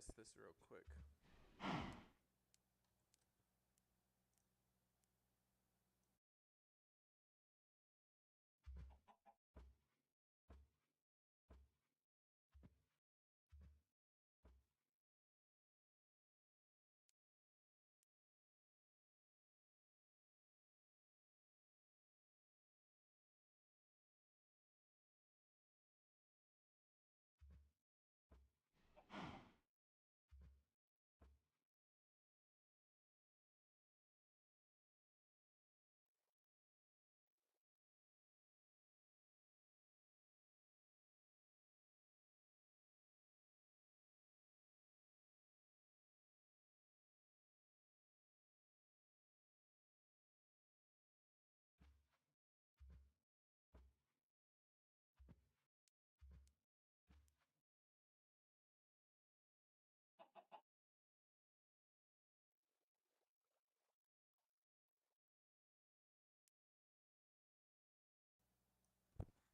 test this real quick.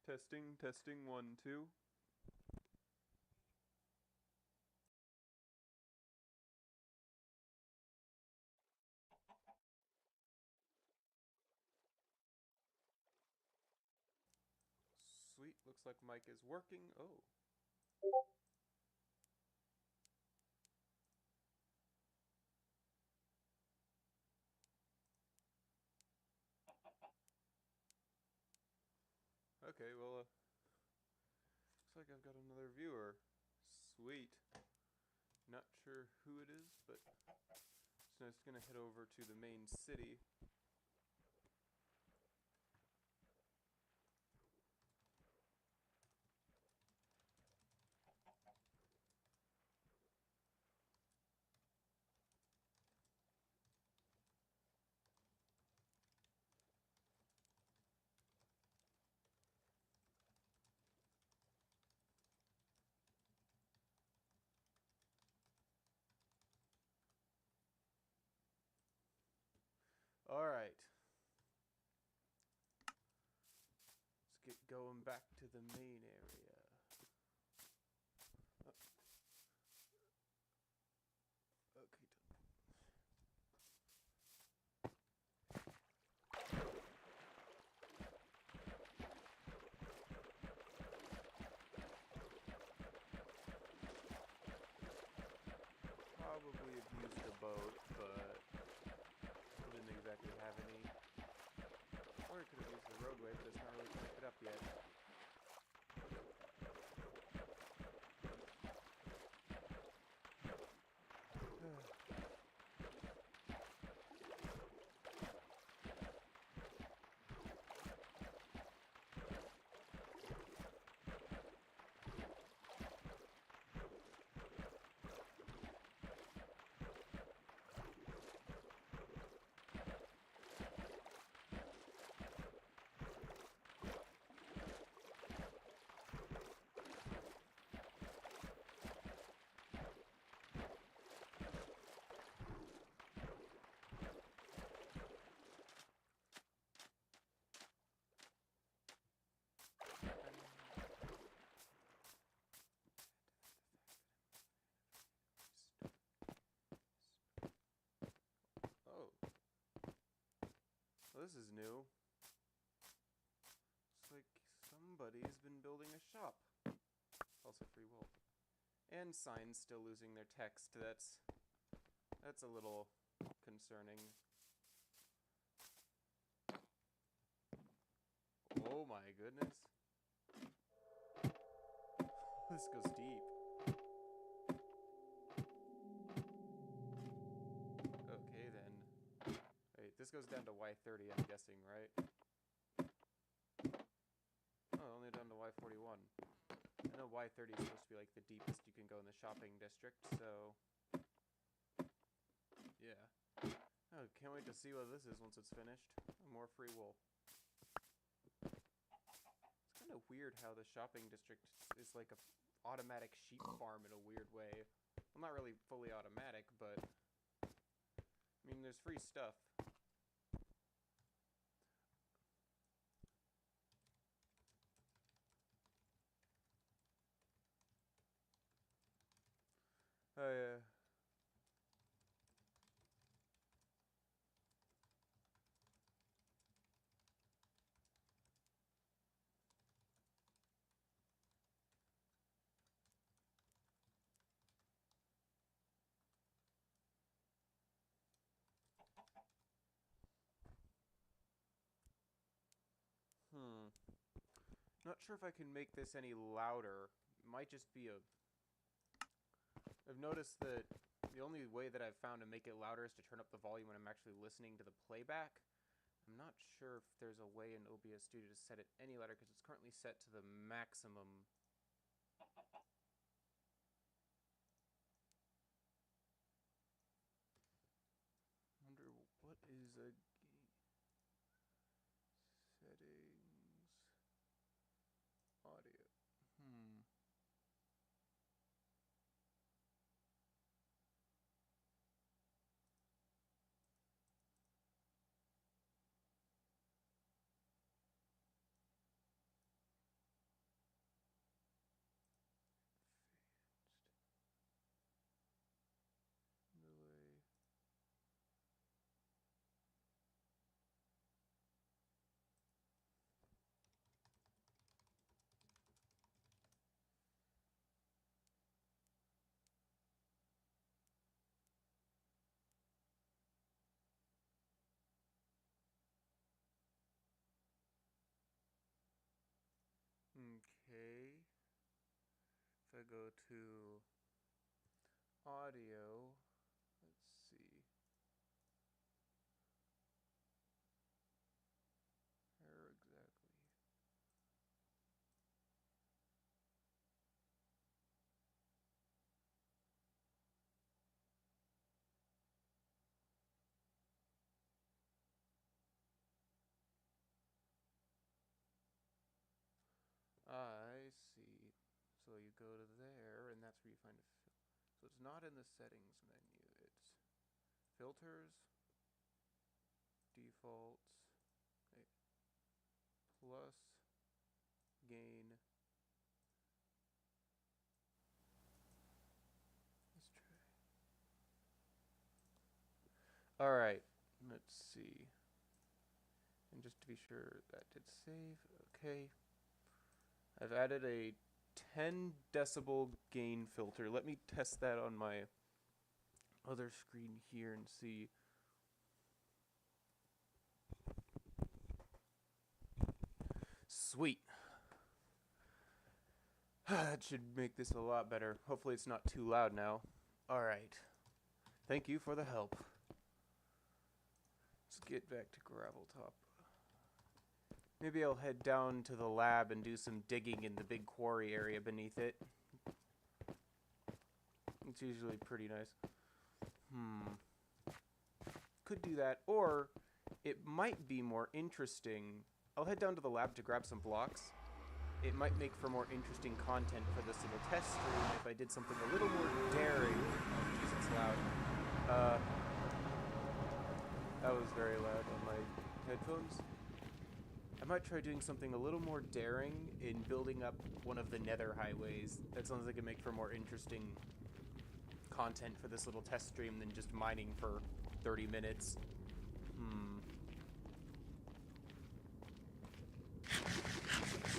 Testing, testing, 1, 2. Sweet, looks like mic is working. Oh. Okay, well, looks like I've got another viewer. Sweet. Not sure who it is, but so it's gonna head over to the main city. Alright. Let's get going back to the main area. Oh. Okay, done. Probably have used a boat, but didn't exactly have any. Or it could have used the roadway, but it's not really connected up yet. Oh. Well, this is new. Looks like somebody's been building a shop. Also free will. And signs still losing their text. That's a little concerning. Oh my goodness. This goes deep. Okay then. Wait, this goes down to Y30, I'm guessing, right? Oh, only down to Y41. I know Y30 is supposed to be like the deepest you can go in the shopping district, so yeah. Oh, can't wait to see what this is once it's finished. More free wool. It's kind of weird how the shopping district is like a automatic sheep farm in a weird way. Well, not really fully automatic, but I mean, there's free stuff. Oh yeah. Not sure if I can make this any louder. It might just be a... I've noticed that the only way that I've found to make it louder is to turn up the volume when I'm actually listening to the playback. I'm not sure if there's a way in OBS Studio to set it any louder because it's currently set to the maximum. Wonder what is a settings audio. Delay. Okay. If I go to audio, let's see. Where exactly? I see. So you go to there, and that's where you find a so it's not in the settings menu. It's filters, defaults, plus, gain. Let's try. All right. Let's see. And just to be sure that did save. Okay. I've added a 10 decibel gain filter. Let me test that on my other screen here and see. Sweet. That should make this a lot better. Hopefully it's not too loud now. Alright. Thank you for the help. Let's get back to Graveltop. Maybe I'll head down to the lab and do some digging in the big quarry area beneath it. It's usually pretty nice. Could do that, or it might be more interesting. I'll head down to the lab to grab some blocks. It might make for more interesting content for this little test stream if I did something a little more daring. Oh, jeez, it's loud. That was very loud on my headphones. I might try doing something a little more daring in building up one of the nether highways. That sounds like it make for more interesting content for this little test stream than just mining for 30 minutes.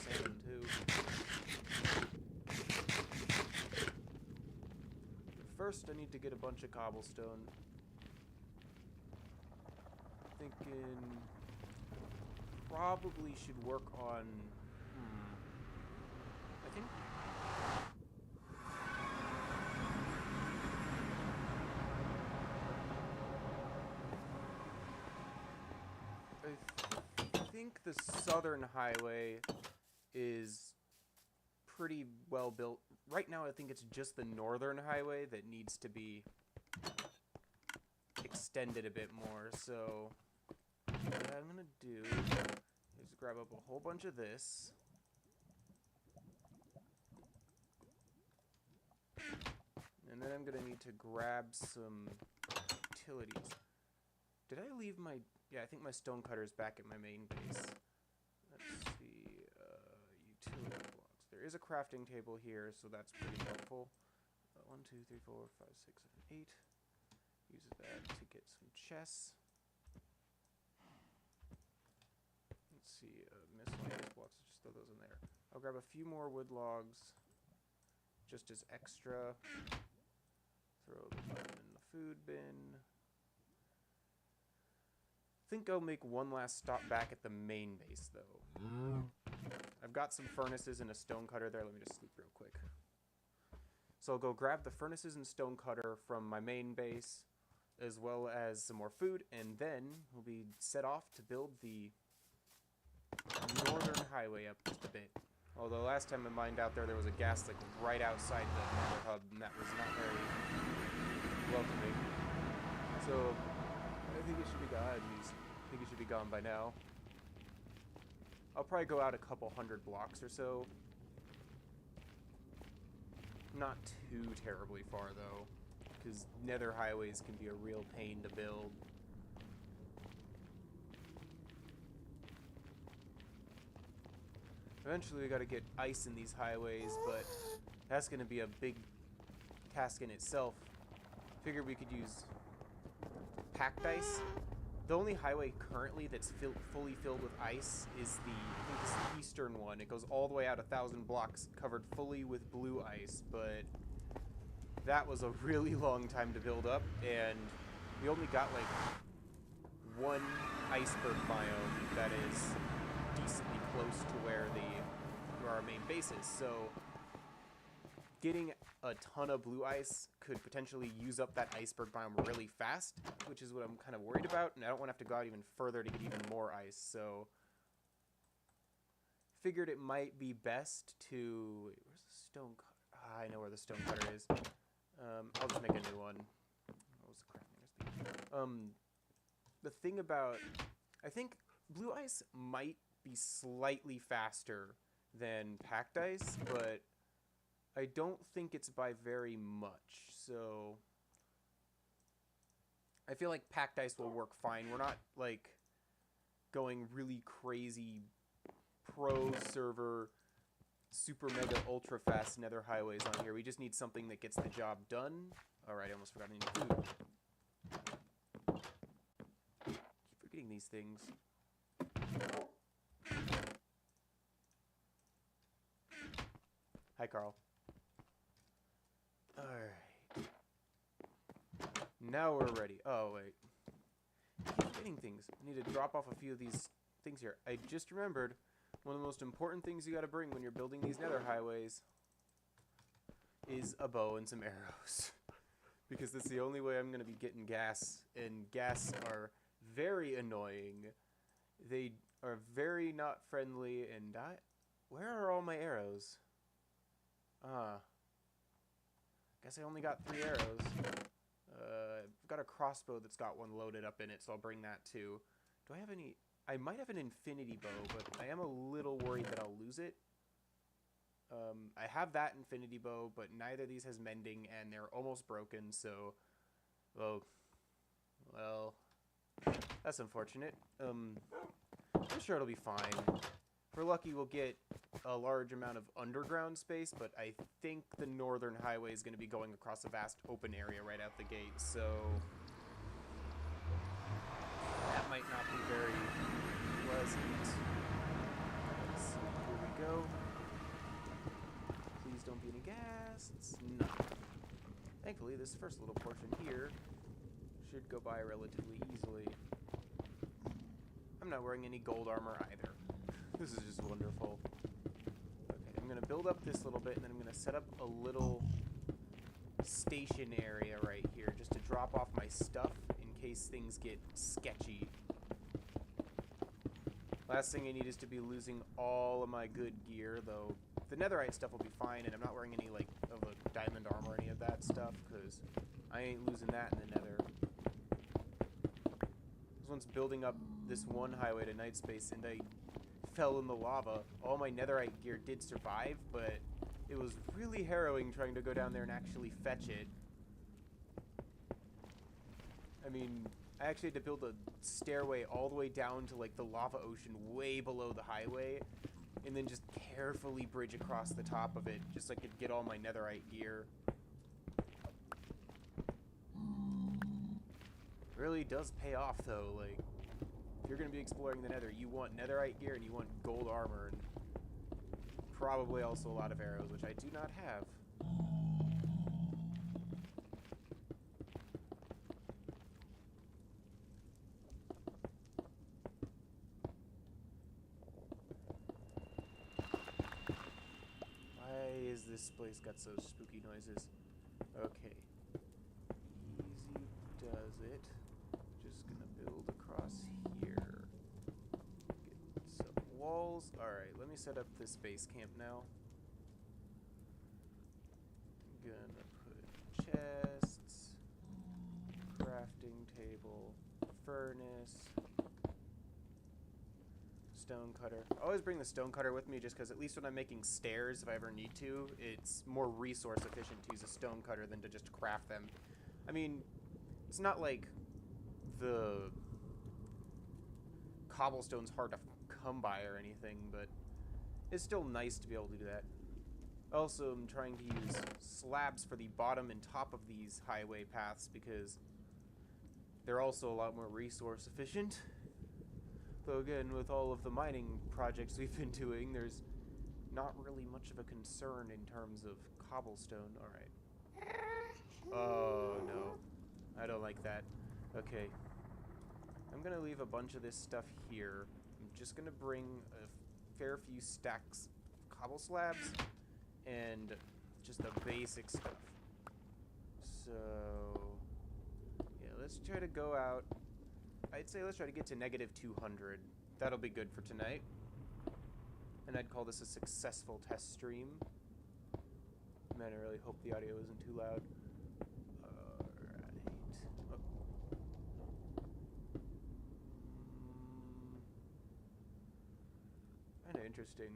Salmon too. First, I need to get a bunch of cobblestone. Thinking probably should work on. I think. I think the southern highway is pretty well built. Right now, I think it's just the northern highway that needs to be extended a bit more. So what I'm gonna do is grab up a whole bunch of this. And then I'm gonna need to grab some utilities. Did I leave my... Yeah, I think my stone cutter is back at my main base. Let's see, utility blocks. There is a crafting table here, so that's pretty helpful. 1, 2, 3, 4, 5, 6, 7, 8. Uses that to get some chests. Let's see, miscellaneous blocks, just throw those in there. I'll grab a few more wood logs, just as extra. Throw the button in the food bin. I think I'll make one last stop back at the main base, though. I've got some furnaces and a stone cutter there. Let me just sleep real quick. So I'll go grab the furnaces and stone cutter from my main base, as well as some more food, and then we'll be set off to build the northern highway up just a bit. Although last time I mined out there was a gas leak right outside the nether hub, and that was not very welcoming. So I think it should be gone. I think it should be gone by now. I'll probably go out a couple hundred blocks or so. Not too terribly far though, because nether highways can be a real pain to build. Eventually we gotta get ice in these highways, but that's gonna be a big task in itself. Figured we could use packed ice. The only highway currently that's fully filled with ice is I think it's the eastern one. It goes all the way out 1,000 blocks, covered fully with blue ice, but that was a really long time to build up, and we only got like one iceberg biome that is decently close to where our main base is. So getting a ton of blue ice could potentially use up that iceberg biome really fast, which is what I'm kind of worried about, and I don't want to have to go out even further to get even more ice, so figured it might be best to... Wait, where's the stone cutter? I know where the stone cutter is. I'll just make a new one. What was the crafting thing? The thing about... I think blue ice might be slightly faster than packed ice, but I don't think it's by very much, so I feel like packed ice will work fine. We're not like going really crazy pro server super mega ultra fast nether highways on here. We just need something that gets the job done. Alright, I almost forgot any food. Keep forgetting these things. Hi, Carl. Alright. Now we're ready. Oh, wait. I keep forgetting things. I need to drop off a few of these things here. I just remembered one of the most important things you gotta bring when you're building these nether highways is a bow and some arrows. Because that's the only way I'm gonna be getting gas. And gas are very annoying. They are very not friendly, and where are all my arrows? Guess I only got 3 arrows. I've got a crossbow that's got one loaded up in it, so I'll bring that too. Do I have any... I might have an infinity bow, but I am a little worried that I'll lose it. I have that infinity bow, but neither of these has mending, and they're almost broken, so... Well... That's unfortunate. I'm sure it'll be fine. If we're lucky, we'll get a large amount of underground space, but I think the northern highway is going to be going across a vast open area right out the gate, so that might not be very pleasant. Let's see, here we go. Please don't be any gas. It's not. Thankfully, this first little portion here should go by relatively easily. I'm not wearing any gold armor either. This is just wonderful. Okay, I'm going to build up this little bit, and then I'm going to set up a little station area right here just to drop off my stuff in case things get sketchy. Last thing I need is to be losing all of my good gear, though the netherite stuff will be fine, and I'm not wearing any like of a diamond armor or any of that stuff, because I ain't losing that in the nether. I was once building up this one highway to Nightspace, and I fell in the lava. All my netherite gear did survive, but it was really harrowing trying to go down there and actually fetch it. I mean, I actually had to build a stairway all the way down to like the lava ocean way below the highway, and then just carefully bridge across the top of it just so I could get all my netherite gear. really does pay off, though. Like, if you're going to be exploring the nether, you want netherite gear and you want gold armor and probably also a lot of arrows, which I do not have. Why is this place got so spooky noises? Okay. Easy does it. Just gonna build across here. Get some walls. Alright, let me set up this base camp now. Gonna put chests, crafting table, furnace, stone cutter. I always bring the stone cutter with me just because at least when I'm making stairs, if I ever need to, it's more resource efficient to use a stone cutter than to just craft them. I mean, it's not like the cobblestone's hard to come by or anything, but it's still nice to be able to do that. Also, I'm trying to use slabs for the bottom and top of these highway paths because they're also a lot more resource efficient. Though again, with all of the mining projects we've been doing, there's not really much of a concern in terms of cobblestone. Alright. Oh, no. I don't like that. Okay. I'm gonna leave a bunch of this stuff here. I'm just gonna bring a fair few stacks of cobble slabs and just the basic stuff. So, yeah, let's try to go out. I'd say let's try to get to negative 200. That'll be good for tonight. And I'd call this a successful test stream. Man, I really hope the audio isn't too loud. Alright. Oh. Kinda interesting.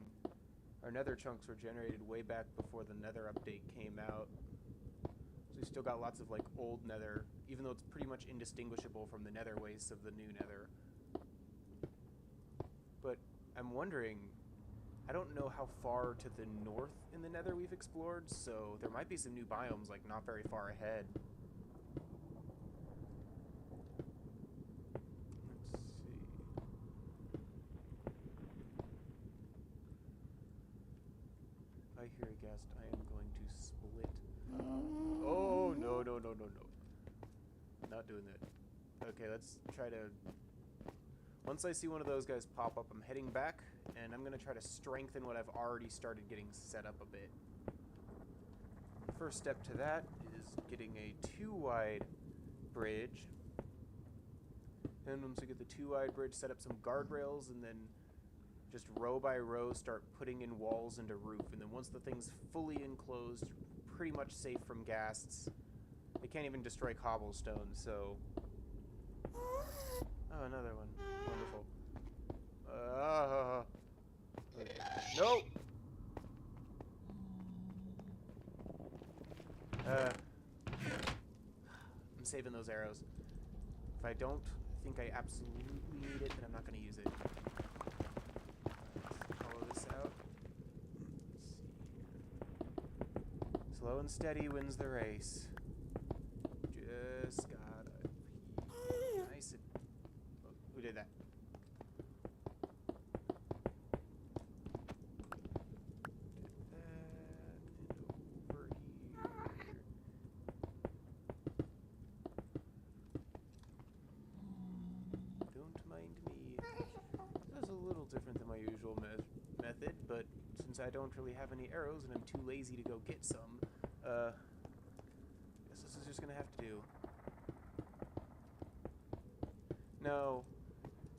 Our nether chunks were generated way back before the nether update came out. So we still got lots of like old nether, even though it's pretty much indistinguishable from the nether wastes of the new nether. But I'm wondering, I don't know how far to the north in the nether we've explored, so there might be some new biomes like not very far ahead. Let's see. If I hear a guest, I am going to split. Oh, no, no, no, no, no. Not doing that. Okay, let's try to... Once I see one of those guys pop up, I'm heading back, and I'm going to try to strengthen what I've already started getting set up a bit. First step to that is getting a 2-wide bridge. And once we get the 2-wide bridge, set up some guardrails, and then just row by row start putting in walls into roof. And then once the thing's fully enclosed, pretty much safe from ghasts. They can't even destroy cobblestone, so... Oh, another one. Wonderful. Nope! I'm saving those arrows. If I don't think I absolutely need it, then I'm not going to use it. Let's follow this out. Let's see here. Slow and steady wins the race. Just gotta be nice and... Oh, who did that? Different than my usual method, but since I don't really have any arrows and I'm too lazy to go get some, guess this is just gonna have to do. Now,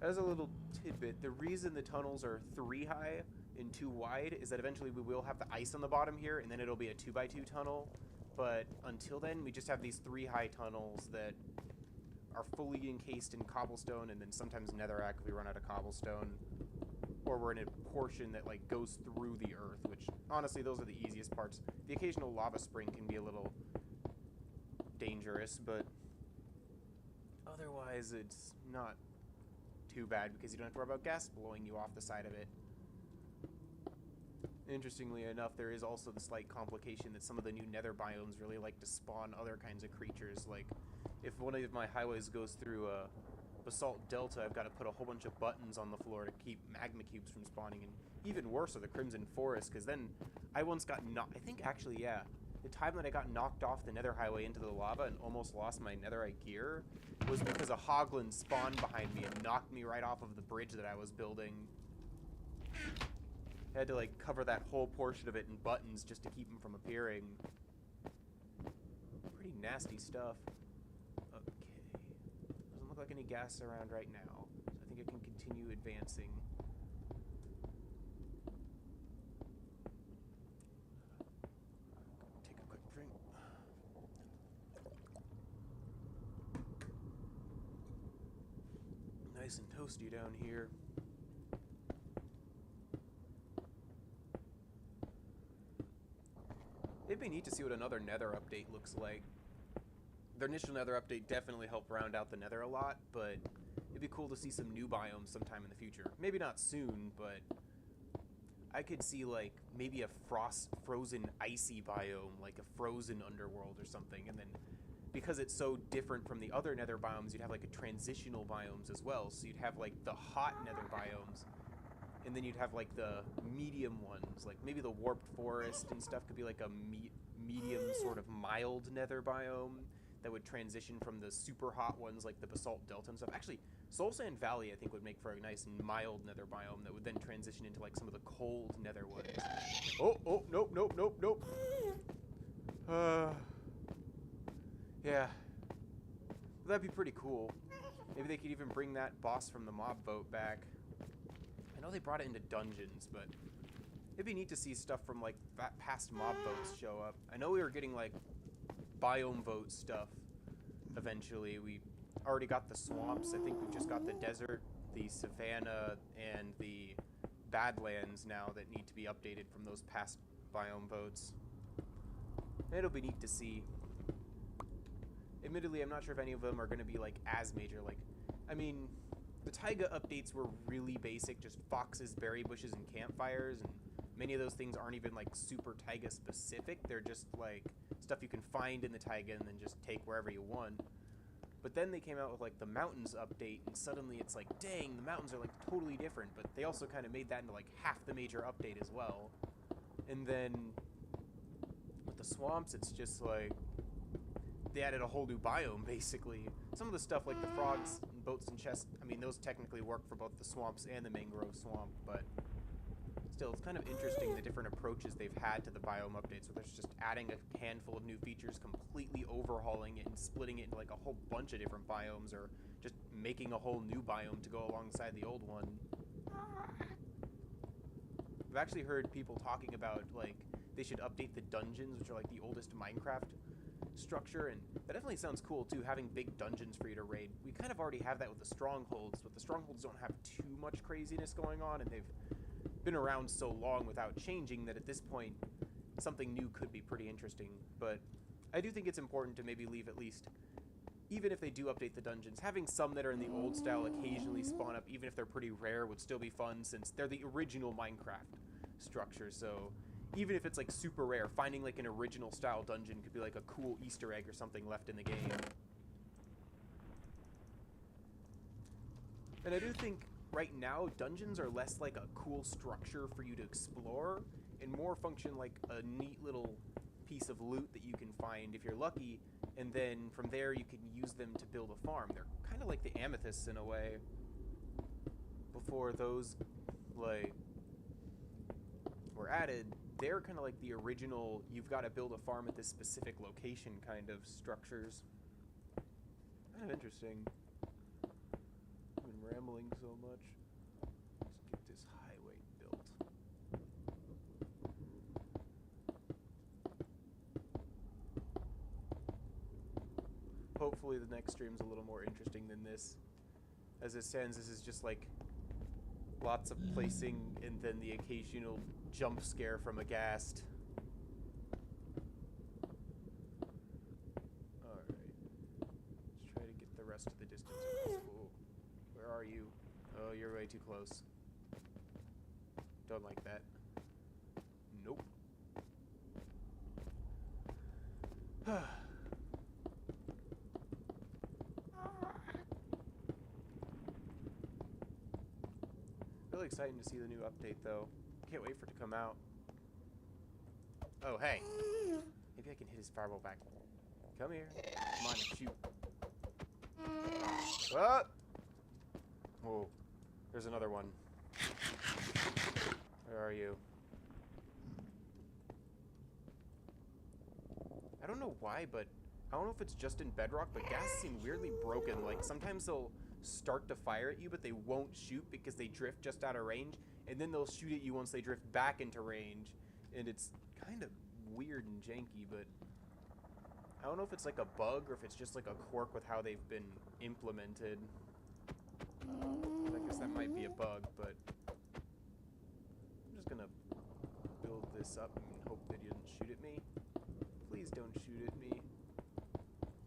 as a little tidbit, the reason the tunnels are 3 high and 2 wide is that eventually we will have the ice on the bottom here, and then it'll be a 2x2 tunnel, but until then, we just have these 3 high tunnels that are fully encased in cobblestone, and then sometimes netherrack if we run out of cobblestone. Or we're in a portion that like goes through the earth, which honestly those are the easiest parts. The occasional lava spring can be a little dangerous, but otherwise it's not too bad because you don't have to worry about gas blowing you off the side of it. Interestingly enough, there is also the slight complication that some of the new nether biomes really like to spawn other kinds of creatures. Like, if one of my highways goes through Basalt Delta, I've got to put a whole bunch of buttons on the floor to keep magma cubes from spawning, and even worse are the Crimson Forest, because then I once got I think actually, yeah, the time that I got knocked off the Nether Highway into the lava and almost lost my Netherite gear was because a Hoglin spawned behind me and knocked me right off of the bridge that I was building. I had to like cover that whole portion of it in buttons just to keep them from appearing. Pretty nasty stuff. Okay. Doesn't look like any gas around right now, so I think I can continue advancing. Take a quick drink. Nice and toasty down here. It'd be neat to see what another Nether update looks like. Their initial Nether update definitely helped round out the Nether a lot, but it'd be cool to see some new biomes sometime in the future. Maybe not soon, but I could see like maybe a frozen icy biome, like a frozen underworld or something, and then because it's so different from the other Nether biomes, you'd have like a transitional biomes as well. So you'd have like the hot Nether biomes, and then you'd have like the medium ones, like maybe the warped forest and stuff could be like a medium sort of mild Nether biome that would transition from the super hot ones like the Basalt Delta and stuff. Actually, Soul Sand Valley I think would make for a nice and mild Nether biome that would then transition into like some of the cold Nether ones. Oh, nope. Yeah. That'd be pretty cool. Maybe they could even bring that boss from the mob vote back. I know they brought it into dungeons, but it'd be neat to see stuff from like that past mob votes show up. I know we were getting like biome vote stuff eventually. We already got the swamps. I think we've just got the desert, the savanna, and the badlands now that need to be updated from those past biome votes. It'll be neat to see. Admittedly, I'm not sure if any of them are going to be like as major. Like, I mean, the taiga updates were really basic, just foxes, berry bushes, and campfires, and many of those things aren't even like super taiga specific. They're just like stuff you can find in the taiga and then just take wherever you want. But then they came out with like the mountains update, and suddenly it's like, dang, the mountains are like totally different. But they also kind of made that into like half the major update as well. And then with the swamps, it's just like they added a whole new biome basically. Some of the stuff like the frogs and boats and chests, I mean, those technically work for both the swamps and the mangrove swamp, but still, it's kind of interesting the different approaches they've had to the biome updates, where there's just adding a handful of new features, completely overhauling it and splitting it into like a whole bunch of different biomes, or just making a whole new biome to go alongside the old one. I've actually heard people talking about like they should update the dungeons, which are like the oldest Minecraft structure, and that definitely sounds cool too, having big dungeons for you to raid. We kind of already have that with the strongholds, but the strongholds don't have too much craziness going on, and they've been around so long without changing that at this point something new could be pretty interesting. But I do think it's important to maybe leave at least, even if they do update the dungeons, having some that are in the old style occasionally spawn up, even if they're pretty rare, would still be fun, since they're the original Minecraft structure. So even if it's like super rare, finding like an original style dungeon could be like a cool Easter egg or something left in the game. And I do think right now dungeons are less like a cool structure for you to explore and more function like a neat little piece of loot that you can find if you're lucky, and then from there you can use them to build a farm. They're kind of like the amethysts in a way. Before those like were added, they're kind of like the original, you've got to build a farm at this specific location kind of structures. Kind of interesting. I've been rambling so much. Let's get this highway built. Hopefully the next stream's a little more interesting than this. As it stands, this is just like lots of placing and then the occasional jump scare from a ghast. Alright. Let's try to get the rest of the distance across. Whoa. Where are you? Oh, you're way too close. Don't like that. Nope. exciting to see the new update, though. Can't wait for it to come out. Oh, hey. Maybe I can hit his fireball back. Come here. Come on, shoot. Ah! Whoa. There's another one. Where are you? I don't know why, but I don't know if it's just in Bedrock, but gas seem weirdly broken. Like, sometimes they'll start to fire at you, but they won't shoot because they drift just out of range, and then they'll shoot at you once they drift back into range, and it's kind of weird and janky, but I don't know if it's like a bug or if it's just like a quirk with how they've been implemented. I guess that might be a bug, but I'm just gonna build this up and hope that he doesn't shoot at me. Please don't shoot at me.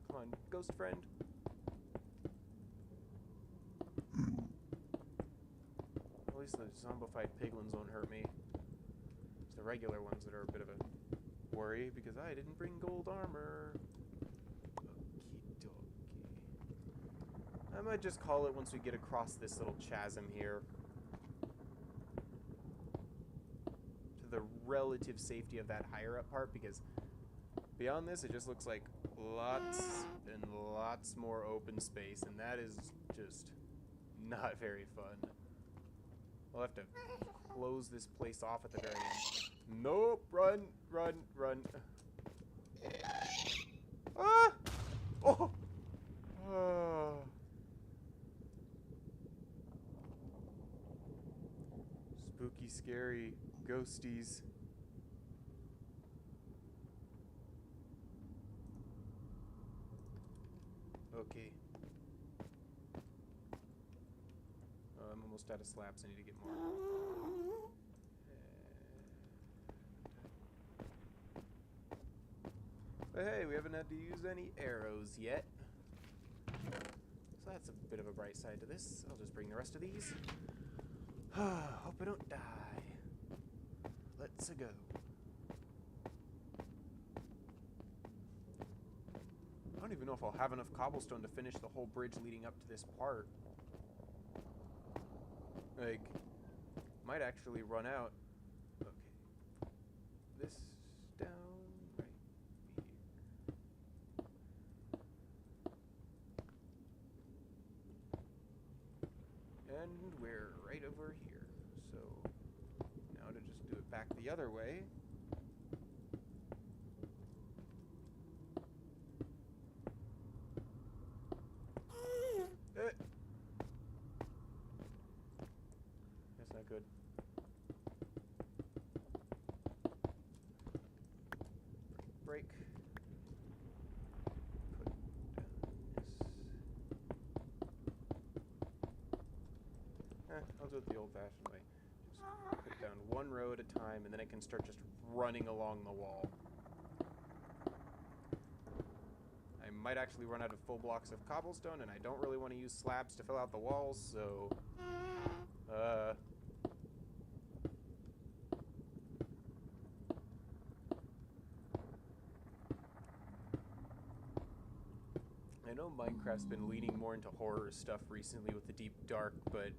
Come on, ghost friend. At least the zombified piglins won't hurt me. It's the regular ones that are a bit of a worry because I didn't bring gold armor. Okie dokie. I might just call it once we get across this little chasm here. To the relative safety of that higher up part, because beyond this it just looks like lots and lots more open space, and that is just not very fun. We'll have to close this place off at the very end. Nope! Run! Run! Run! Ah! Oh! Ah. Spooky, scary, ghosties. Okay. I'm almost out of slabs. I need to get more. But hey, we haven't had to use any arrows yet. So that's a bit of a bright side to this. I'll just bring the rest of these. Hope I don't die. Let's go. I don't even know if I'll have enough cobblestone to finish the whole bridge leading up to this part. Like, might actually run out. Okay. This down right here. And we're right over here. So, now to just do it back the other way. That's not good. Break. Put down this. I'll do it the old-fashioned way. Just put down one row at a time, and then I can start just running along the wall. I might actually run out of full blocks of cobblestone, and I don't really want to use slabs to fill out the walls, so... I know Minecraft's been leaning more into horror stuff recently with the Deep Dark, but...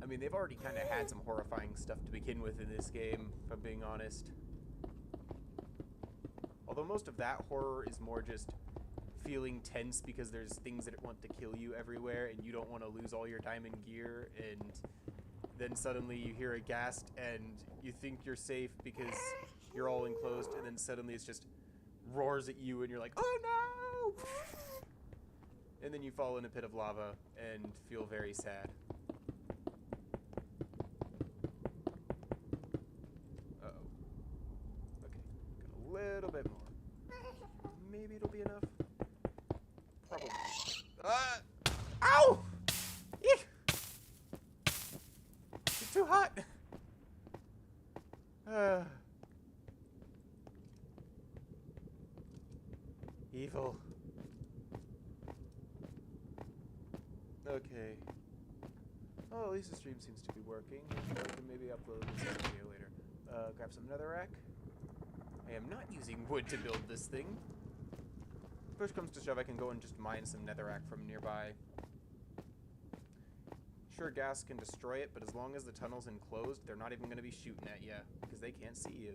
I mean, they've already kind of had some horrifying stuff to begin with in this game, if I'm being honest. Although most of that horror is more just feeling tense because there's things that want to kill you everywhere and you don't want to lose all your diamond gear, and then suddenly you hear a ghast and you think you're safe because you're all enclosed, and then suddenly it's just roars at you and you're like, oh no! And then you fall in a pit of lava and feel very sad. Uh-oh. Okay, got a little bit more. Maybe it'll be enough. Probably. Ow! Eek! It's too hot. Evil. Okay. Oh, at least the stream seems to be working. I can maybe upload this video later. Grab some netherrack. I am not using wood to build this thing. Push comes to shove, I can go and just mine some netherrack from nearby. Sure, gas can destroy it, but as long as the tunnel's enclosed, they're not even going to be shooting at you because they can't see you.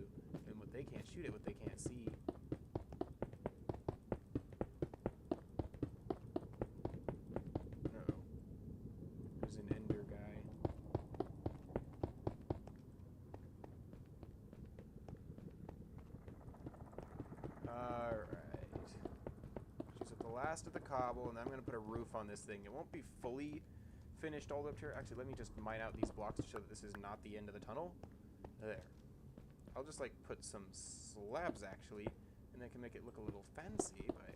And what they can't shoot at what they can't see. Uh-oh. There's an ender guy. Alright. Just at the last of the cobble, and I'm going to put a roof on this thing. It won't be fully finished all the way up here. Actually, let me just mine out these blocks to show that this is not the end of the tunnel. There. I'll just like put some slabs actually, and I can make it look a little fancy by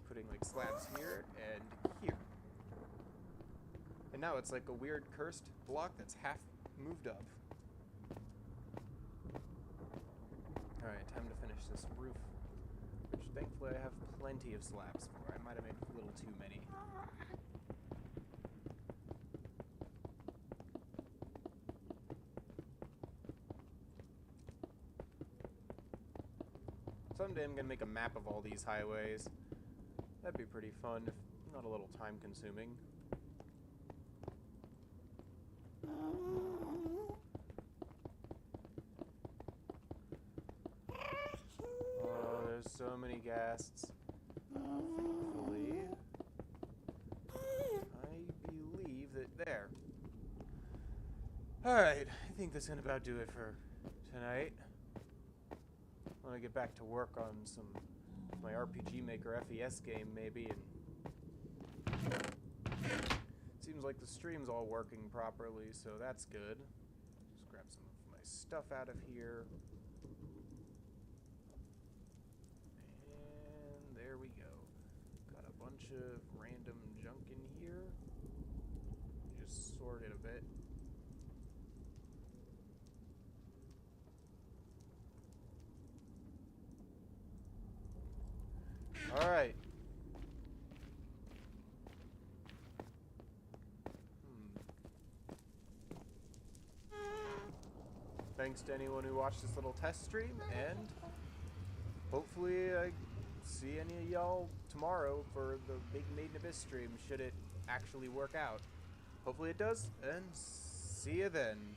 putting like slabs here and here. And now it's like a weird cursed block that's half moved up. Alright, time to finish this roof, which thankfully I have plenty of slabs for. I might have made a little too many. Someday I'm going to make a map of all these highways. That'd be pretty fun, if not a little time consuming. Oh, there's so many ghasts. Thankfully, I believe that there. Alright, I think that's going to about do it for tonight. I want to get back to work on my RPG Maker FES game maybe, and seems like the stream's all working properly, so that's good. Just grab some of my stuff out of here. And there we go. Got a bunch of random junk in here. Just sort it a bit. Alright. Thanks to anyone who watched this little test stream, and hopefully I see any of y'all tomorrow for the big Made in Abyss stream, should it actually work out. Hopefully it does, and see you then.